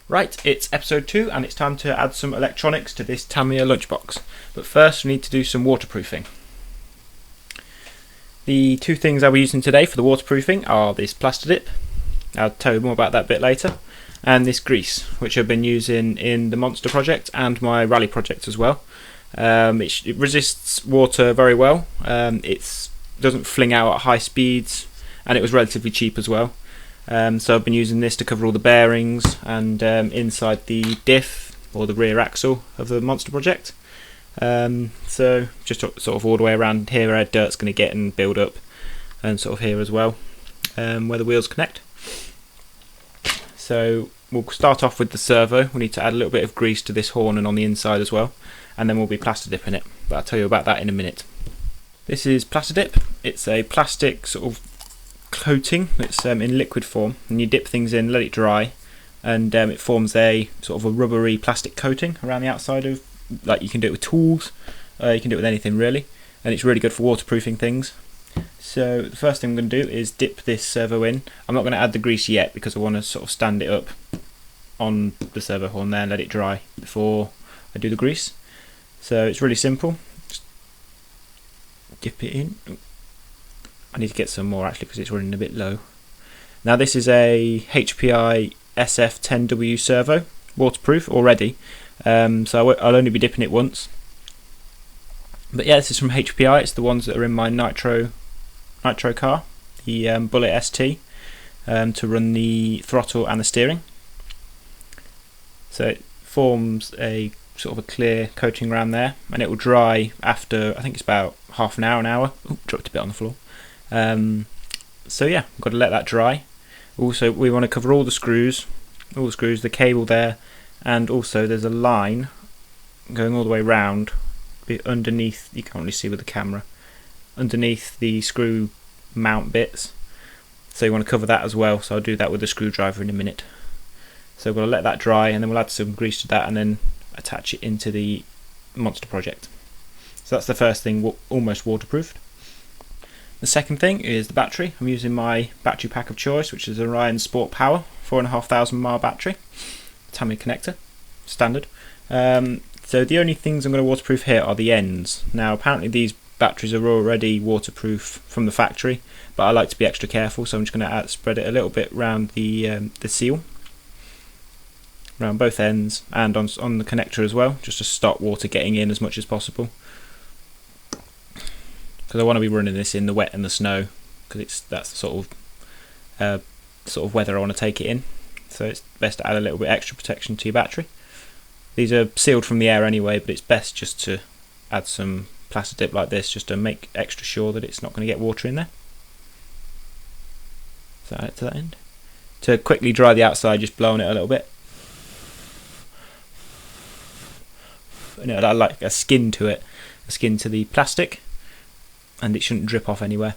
Right, it's episode 2 and it's time to add some electronics to this Tamiya lunchbox. But first we need to do some waterproofing. The two things I'll be using today for the waterproofing are this Plastidip, I'll tell you more about that a bit later, and this grease, which I've been using in the Monster project and my Rally project as well. It resists water very well, it doesn't fling out at high speeds, and it was relatively cheap as well. So I've been using this to cover all the bearings and inside the diff or the rear axle of the Monster project. So just sort of all the way around here where dirt's going to get and build up, and sort of here as well where the wheels connect. So we'll start off with the servo. We need to add a little bit of grease to this horn and on the inside as well, and then we'll be Plastidip in it, but I'll tell you about that in a minute. This is Plastidip. It's a plastic sort of coating that's in liquid form, and you dip things in, let it dry, and it forms a sort of a rubbery plastic coating around the outside of, like, you can do it with tools, you can do it with anything really, and it's really good for waterproofing things. So the first thing I'm going to do is dip this servo in. I'm not going to add the grease yet because I want to sort of stand it up on the servo horn there and let it dry before I do the grease. So it's really simple. Just dip it in. I need to get some more actually because it's running a bit low. Now this is a HPI SF10W servo, waterproof already, so I'll only be dipping it once. But yeah, this is from HPI. It's the ones that are in my nitro car, the Bullet ST, to run the throttle and the steering. So it forms a sort of a clear coating around there, and it will dry after, I think it's about half an hour. Ooh, dropped a bit on the floor. So yeah, we've got to let that dry. Also, we want to cover all the screws, the cable there, and also there's a line going all the way round underneath, you can't really see with the camera, underneath the screw mount bits. So you want to cover that as well, so I'll do that with the screwdriver in a minute. So we'll let that dry, and then we'll add some grease to that and then attach it into the Monster project. So that's the first thing, almost waterproofed. The second thing is the battery. I'm using my battery pack of choice, which is Orion Sport Power 4,500 mAh battery, Tamiya connector, standard. So the only things I'm going to waterproof here are the ends. Now apparently these batteries are already waterproof from the factory, but I like to be extra careful, so I'm just going to spread it a little bit around the seal, around both ends, and on the connector as well, just to stop water getting in as much as possible. Because I want to be running this in the wet and the snow, because that's the sort of weather I want to take it in. So it's best to add a little bit extra protection to your battery. These are sealed from the air anyway, but it's best just to add some Plastidip like this, just to make extra sure that it's not going to get water in there. So add it to that end. To quickly dry the outside, just blow on it a little bit. And I like a skin to it, a skin to the plastic, and it shouldn't drip off anywhere.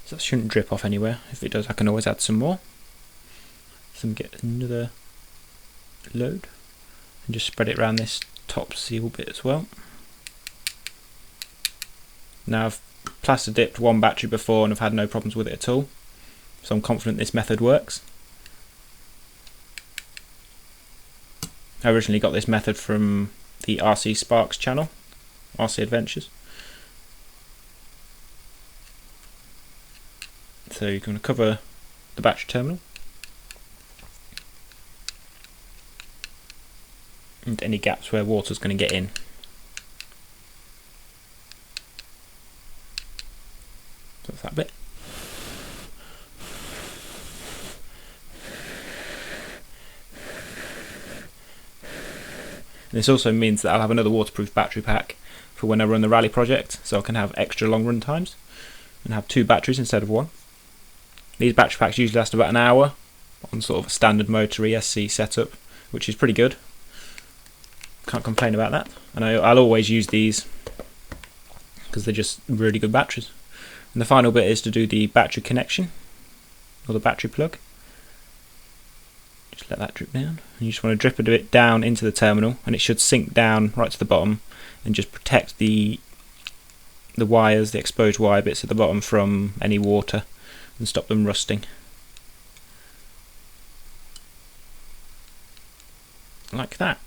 So that shouldn't drip off anywhere. If it does, I can always add some more. So get another load and just spread it around this top seal bit as well. Now I've Plastidiped one battery before and I've had no problems with it at all, so I'm confident this method works. I originally got this method from the RC Sparks channel, RC Adventures. So you're going to cover the battery terminal and any gaps where water's going to get in. So that's that bit. This also means that I'll have another waterproof battery pack for when I run the Rally project, so I can have extra long run times and have two batteries instead of one. These battery packs usually last about an hour on sort of a standard motor ESC setup, which is pretty good. Can't complain about that. And I'll always use these because they're just really good batteries. And the final bit is to do the battery connection, or the battery plug. Just let that drip down, and you just want to drip a bit down into the terminal, and it should sink down right to the bottom and just protect the the wires, the exposed wire bits at the bottom from any water and stop them rusting. Like that.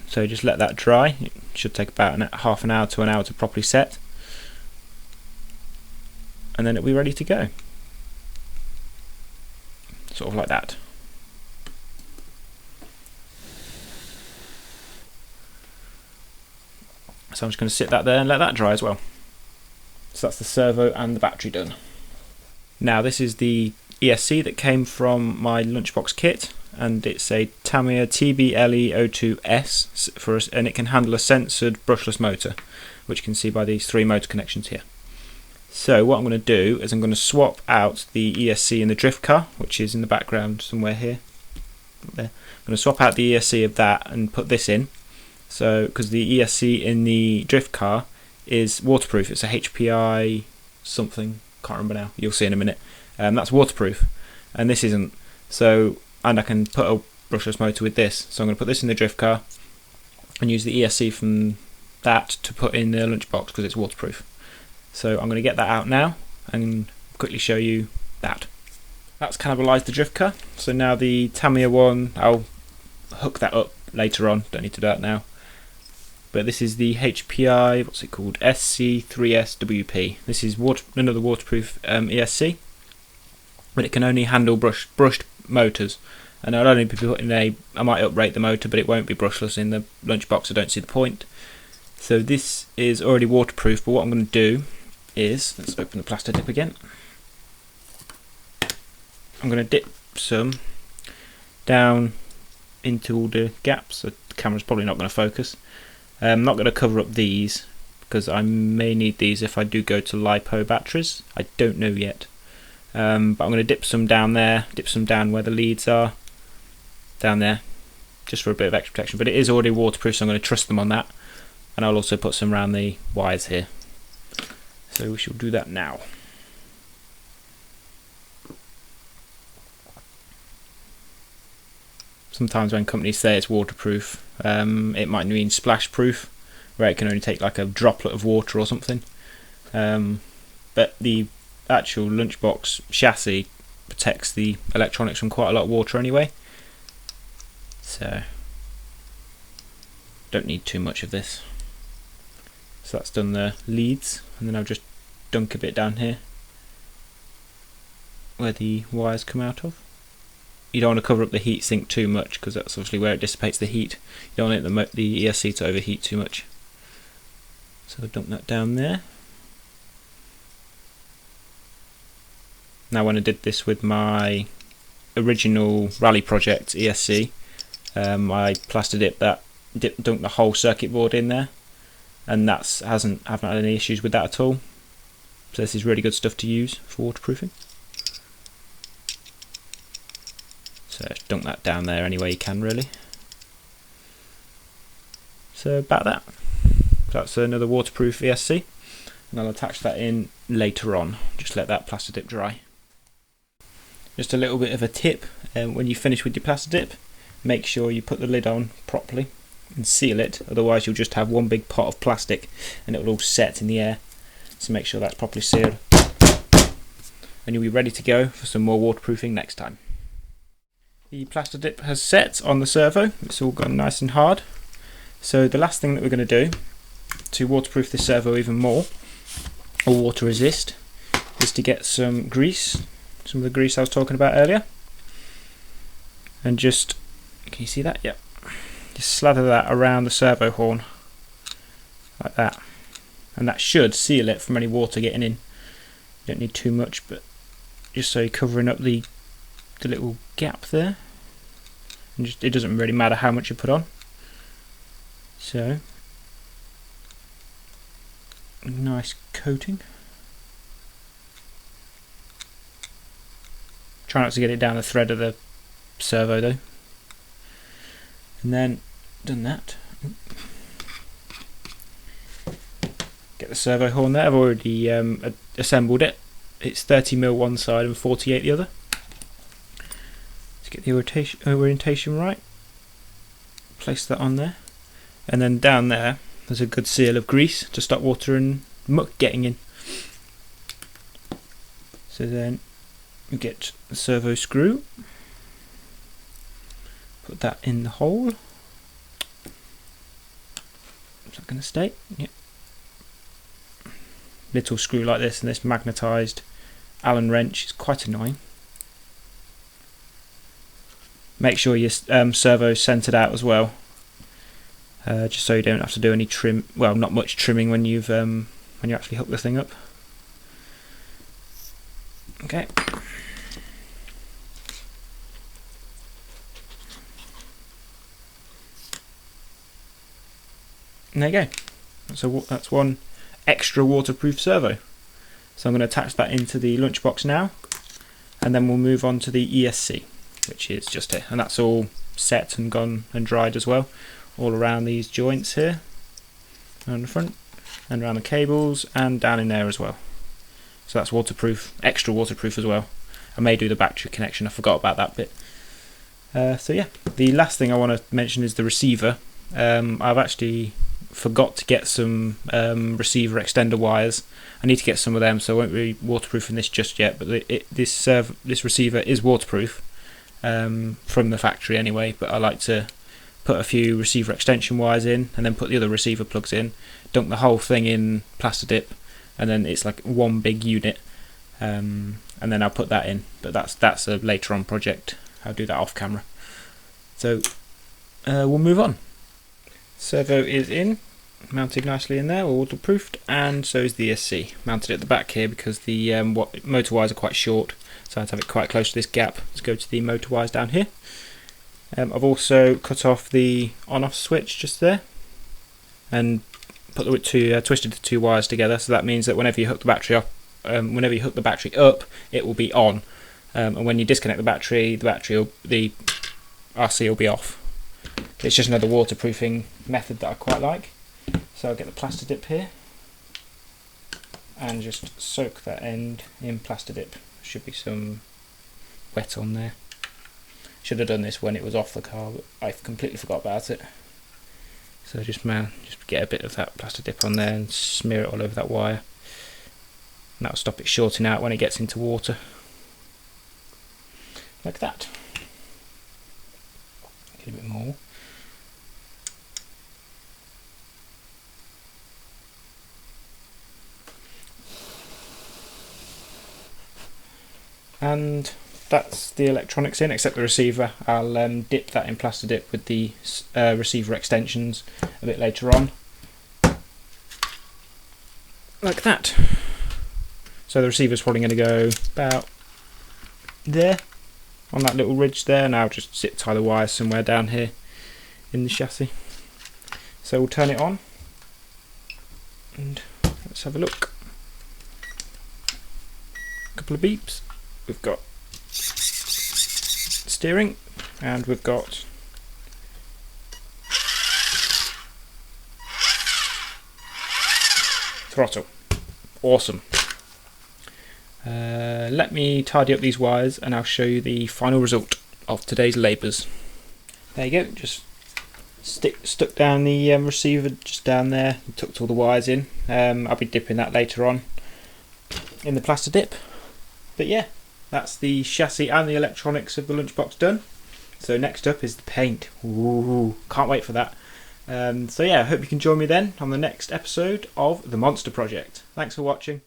So just let that dry. It should take about half an hour to an hour to properly set, and then it'll be ready to go. Sort of like that. So I'm just going to sit that there and let that dry as well. So that's the servo and the battery done. Now this is the ESC that came from my Lunchbox kit, and it's a Tamiya TBLE02S for us, and it can handle a censored brushless motor, which you can see by these 3 motor connections here. So what I'm going to do is I'm going to swap out the ESC in the drift car, which is in the background somewhere here. There. I'm going to swap out the ESC of that and put this in. So because the ESC in the drift car is waterproof, it's a HPI something, can't remember now, you'll see in a minute. That's waterproof, and this isn't. So, and I can put a brushless motor with this. So I'm going to put this in the drift car and use the ESC from that to put in the Lunchbox because it's waterproof. So I'm going to get that out now and quickly show you that. That's cannibalised the drift car. So now the Tamiya one, I'll hook that up later on, don't need to do that now. But this is the HPI, what's it called, SC3SWP. This is another waterproof ESC, but it can only handle brushed motors. And I'll only be putting I might uprate the motor, but it won't be brushless in the Lunchbox, I don't see the point. So this is already waterproof, but what I'm going to do is, let's open the Plastidip again. I'm going to dip some down into all the gaps. The camera's probably not going to focus. I'm not going to cover up these because I may need these if I do go to LiPo batteries. I don't know yet. But I'm going to dip some down there, dip some down where the leads are, down there, just for a bit of extra protection. But it is already waterproof, so I'm going to trust them on that. And I'll also put some around the wires here. So we shall do that now. Sometimes when companies say it's waterproof, it might mean splash proof, where it can only take like a droplet of water or something. But the actual Lunchbox chassis protects the electronics from quite a lot of water anyway. So don't need too much of this. So that's done the leads, and then I'll just dunk a bit down here where the wires come out of. You don't want to cover up the heat sink too much because that's obviously where it dissipates the heat. You don't want the ESC to overheat too much. So I'll dump that down there. Now when I did this with my original Rally Project ESC, I Plastidip dunked the whole circuit board in there, and haven't had any issues with that at all. So this is really good stuff to use for waterproofing. So dunk that down there any way you can, really. So about that. That's another waterproof ESC, and I'll attach that in later on. Just let that Plastidip dry. Just a little bit of a tip, when you finish with your Plastidip, make sure you put the lid on properly and seal it, otherwise you'll just have one big pot of plastic and it will all set in the air. So make sure that's properly sealed, and you'll be ready to go for some more waterproofing next time. The Plastidip has set on the servo, it's all gone nice and hard. So the last thing that we're going to do to waterproof this servo even more, or water resist, is to get some grease, some of the grease I was talking about earlier, and just, can you see that? Yep. Just slather that around the servo horn, like that, and that should seal it from any water getting in. You don't need too much, but just so you're covering up the little gap there, and just, it doesn't really matter how much you put on. So nice coating. Try not to get it down the thread of the servo though. And then done that, get the servo horn there. I've already assembled it. It's 30mm one side and 48 the other. Get the orientation right, place that on there, and then down there there's a good seal of grease to stop water and muck getting in. So then we get the servo screw, put that in the hole. Is that going to stay? Yep. Little screw like this, and this magnetised Allen wrench is quite annoying. Make sure your servo's centred out as well, just so you don't have to do any trim. Well, not much trimming when you actually hook the thing up. Okay. And there you go. So that's one extra waterproof servo. So I'm going to attach that into the Lunchbox now, and then we'll move on to the ESC, which is just here, and that's all set and gone and dried as well, all around these joints here, on the front, and around the cables, and down in there as well. So that's waterproof, extra waterproof as well. I may do the battery connection, I forgot about that bit. So yeah, the last thing I want to mention is the receiver. I've actually forgot to get some receiver extender wires. I need to get some of them, so I won't be waterproofing this just yet, but this receiver is waterproof from the factory anyway, but I like to put a few receiver extension wires in and then put the other receiver plugs in, dunk the whole thing in Plastidip, and then it's like one big unit, and then I'll put that in, but that's a later on project. I'll do that off camera. So we'll move on. Servo is in, mounted nicely in there, waterproofed, and so is the ESC. Mounted at the back here because the motor wires are quite short, so I had to have it quite close to this gap to go to the motor wires down here. I've also cut off the on-off switch just there, and put twisted the two wires together. So that means that whenever you hook the battery up, it will be on, and when you disconnect the battery, the RC will be off. It's just another waterproofing method that I quite like. So I'll get the Plastidip here and just soak that end in Plastidip. Should be some wet on there. Should have done this when it was off the car, but I completely forgot about it. So just get a bit of that Plastidip on there and smear it all over that wire. And that'll stop it shorting out when it gets into water. Like that. Get a bit more. And that's the electronics in, except the receiver. I'll dip that in Plastidip with the receiver extensions a bit later on. Like that. So the receiver's probably going to go about there, on that little ridge there. Now just zip tie the wires somewhere down here in the chassis. So we'll turn it on, and let's have a look. A couple of beeps. We've got steering, and we've got throttle. Awesome. Let me tidy up these wires and I'll show you the final result of today's labours. There you go, just stuck down the receiver just down there and tucked all the wires in. I'll be dipping that later on in the Plastidip. But yeah, that's the chassis and the electronics of the Lunchbox done. So next up is the paint. Ooh, can't wait for that. So yeah, I hope you can join me then on the next episode of The Monster Project. Thanks for watching.